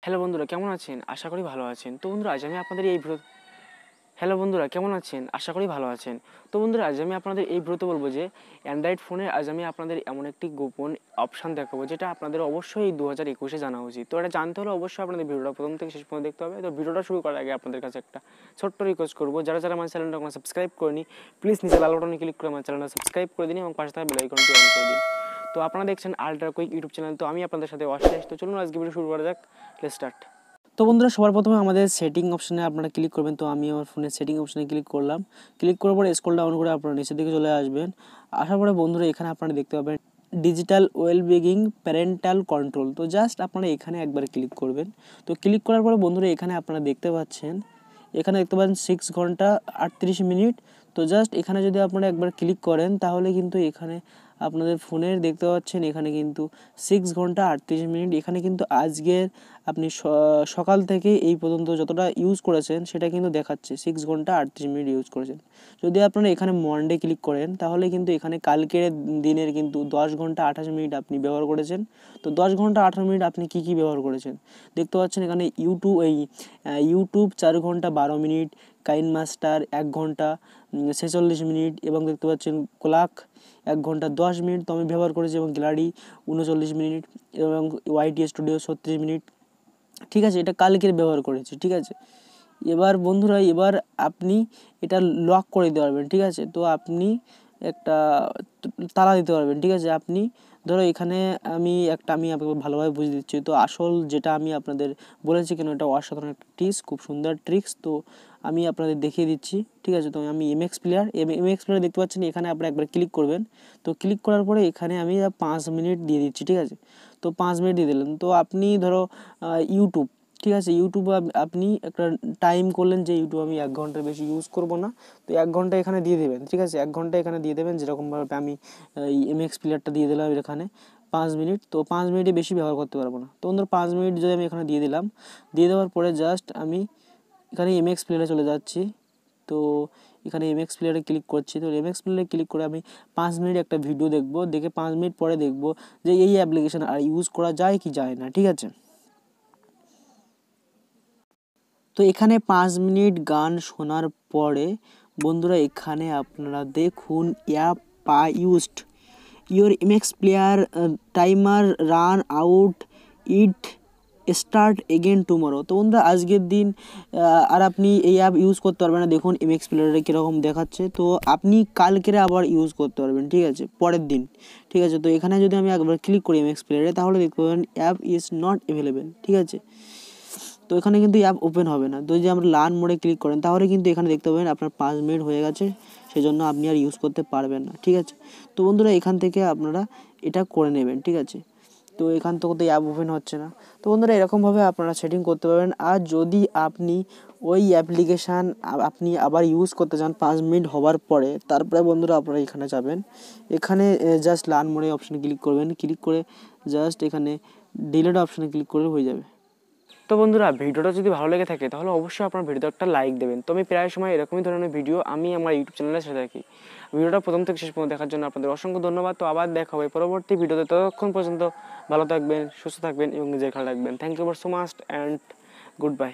Hello বন্ধুরা, কেমন আছেন? আশা করি ভালো আছেন। তো বন্ধুরা, আজ আমি আপনাদের এই ভিডিও হ্যালো বন্ধুরা, কেমন আছেন? আশা করি ভালো আছেন। তো বন্ধুরা, আজ আমি আপনাদের এই ভিডিওতে বলবো যে অ্যান্ড্রয়েড ফোনে আজ আমি আপনাদের এমন একটি গোপন অপশান দেখাবো, যেটা আপনাদের অবশ্যই এই 2021-এ জানা উচিত। তো এটা জানতে হলে অবশ্যই আপনাদের ভিডিওটা প্রথম থেকে শেষ পর্যন্ত দেখতে হবে। তো ভিডিওটা শুরু করার আগে আপনাদের কাছে একটা ছোট্ট রিকোয়েস্ট করবো, যারা আমার চ্যানেলটা এখনো সাবস্ক্রাইব করেনি, প্লিজ নিচে লাল বাটনে ক্লিক করে আমার চ্যানেলটা সাবস্ক্রাইব করে দিন এবং পাশে থাকা বেল আইকনটি অন করে দিন। তো আপনারা দেখছেন আল্ট্রা কুইক ইউটিউব চ্যানেল। তো আমি আপনাদের সাথে অশেষ। তো চলুন আজকে ভিডিও শুরু করা যাক। Let's start. তো বন্ধুরা, সবার প্রথমে আমাদের সেটিং অপশানে আপনারা ক্লিক করবেন। তো আমি আমার ফোনের সেটিং অপশানে ক্লিক করলাম। ক্লিক করার পরে স্ক্রল ডাউন করে আপনারা নিচের দিকে চলে আসবেন। আসার পরে বন্ধুরা, এখানে আপনারা দেখতে পাবেন ডিজিটাল ওয়েলবিং প্যারেন্টাল কন্ট্রোল। তো জাস্ট আপনারা এখানে একবার ক্লিক করবেন। তো ক্লিক করার পরে বন্ধুরা, এখানে আপনারা দেখতে পাচ্ছেন 6 ঘন্টা 38 মিনিট। তো জাস্ট এখানে যদি আপনারা একবার ক্লিক করেন, তাহলে কিন্তু এখানে আপনাদের ফোনের দেখতে পাচ্ছেন এখানে কিন্তু 6 ঘন্টা 38 মিনিট। এখানে কিন্তু আজকের আপনি সকাল থেকে এই পর্যন্ত যতটা ইউজ করেছেন সেটা কিন্তু দেখাচ্ছে 6 ঘন্টা 38 মিনিট ইউজ করেছেন। যদি আপনারা এখানে মনডে ক্লিক করেন, তাহলে কিন্তু এখানে কালকের দিনের কিন্তু 10 ঘন্টা 28 মিনিট আপনি ব্যবহার করেছেন। তো 10 ঘন্টা 18 মিনিট আপনি কী ব্যবহার করেছেন দেখতে পাচ্ছেন। এখানে ইউটিউব 4 ঘন্টা 12 মিনিট, কাইন মাস্টার 1 ঘন্টা 46 মিনিট, এবং দেখতে পাচ্ছেন ক্লাক 1 ঘন্টা 10 মিনিট তো আমি ব্যবহার করেছি, এবং গ্যালারি 39 মিনিট, এবং ওয়াইটি স্টুডিও 36 মিনিট। ঠিক আছে, এটা কালকের ব্যবহার করেছি। ঠিক আছে, এবার বন্ধুরা, এবার আপনি এটা লক করে দিতে পারবেন। ঠিক আছে, তো আপনি একটা তালা দিতে পারবেন। ঠিক আছে, আপনি ধরো এখানে আমি আপনাকে ভালোভাবে বুঝিয়ে দিচ্ছি। তো আসল যেটা আমি আপনাদের বলেছি কেন, এটা অসাধারণ একটা ট্রিক্স, খুব সুন্দর ট্রিক্স। তো আমি আপনাদের দেখিয়ে দিচ্ছি। ঠিক আছে, তো আমি এমএক্স প্লেয়ার দেখতে পাচ্ছেন, এখানে আপনারা একবার ক্লিক করবেন। তো ক্লিক করার পরে এখানে আমি 5 মিনিট দিয়ে দিচ্ছি। ঠিক আছে, তো 5 মিনিট দিয়ে দিলেন। তো আপনি ধরো ইউটিউব, ঠিক আছে, ইউটিউব আপনি একটা টাইম করলেন যে ইউটিউব আমি 1 ঘন্টার বেশি ইউজ করব না। তো 1 ঘন্টা এখানে দিয়ে দেবেন। ঠিক আছে, 1 ঘন্টা এখানে দিয়ে দেবেন, যেরকমভাবে আমি এই এমএক্স প্লেয়ারটা দিয়ে দিলাম এখানে 5 মিনিট। তো 5 মিনিটে বেশি ব্যবহার করতে পারবো না। তো ধরো 5 মিনিট যদি আমি এখানে দিয়ে দিলাম, দিয়ে দেওয়ার পরে জাস্ট আমি এখানে এমএক্স প্লেয়ারে চলে যাচ্ছি। তো এখানে এমএক্স প্লেয়ারে ক্লিক করছি। তো এমএক্স প্লেয়ারে ক্লিক করে আমি 5 মিনিট একটা ভিডিও দেখবো, দেখে 5 মিনিট পরে দেখবো যে এই অ্যাপ্লিকেশন আর ইউজ করা যায় কি যায় না। ঠিক আছে, তো এখানে 5 মিনিট গান শোনার পরে বন্ধুরা, এখানে আপনারা দেখুন app used your MX player timer run out, it start again tomorrow. তো বন্ধুরা, আজকের দিন আর আপনি এই অ্যাপ ইউজ করতে পারবেন না। দেখুন এমএক্স প্লেয়ারে কীরকম দেখাচ্ছে। তো আপনি কালকেরে আবার ইউজ করতে পারবেন। ঠিক আছে, পরের দিন। ঠিক আছে, তো এখানে যদি আমি একবার ক্লিক করি এমএক্স প্লেয়ারে, তাহলে দেখতে পাবেন অ্যাপ ইজ নট অ্যাভেলেবেল। ঠিক আছে, তো এখানে কিন্তু অ্যাপ ওপেন হবে না। তো যদি আমরা লার্ন মোডে ক্লিক করেন, তাহলে কিন্তু এখানে দেখতে পাবেন আপনার 5 মিনিট হয়ে গেছে, সেজন্য আপনি আর ইউজ করতে পারবেন না। ঠিক আছে, তো বন্ধুরা, এখান থেকে আপনারা এটা করে নেবেন। ঠিক আছে, তো এখান থেকে তো অ্যাপ ওপেন হচ্ছে না। তো বন্ধুরা, এরকমভাবে আপনারা সেটিং করতে পারবেন। আর যদি আপনি ওই অ্যাপ্লিকেশান আপনি আবার ইউজ করতে চান 5 মিনিট হওয়ার পরে, তারপরে বন্ধুরা আপনারা এখানে যাবেন। এখানে জাস্ট লার্ন মোডে অপশানে ক্লিক করবেন। ক্লিক করে জাস্ট এখানে ডিলিট অপশানে ক্লিক করে হয়ে যাবে। তো বন্ধুরা, ভিডিওটা যদি ভালো লেগে থাকে, তাহলে অবশ্যই আপনার ভিডিওতে একটা লাইক দেবেন। তো আমি প্রায় সময় এরকমই ধরনের ভিডিও আমি আমার ইউটিউব চ্যানেলে ছেড়ে থাকি। ভিডিওটা প্রথম থেকে শেষ পর্যন্ত দেখার জন্য আপনাদের অসংখ্য ধন্যবাদ। তো আবার দেখা হবে পরবর্তী ভিডিওতে। ততক্ষণ পর্যন্ত ভালো থাকবেন, সুস্থ থাকবেন এবং নিজের খেয়াল রাখবেন। Thank you so much and good bye.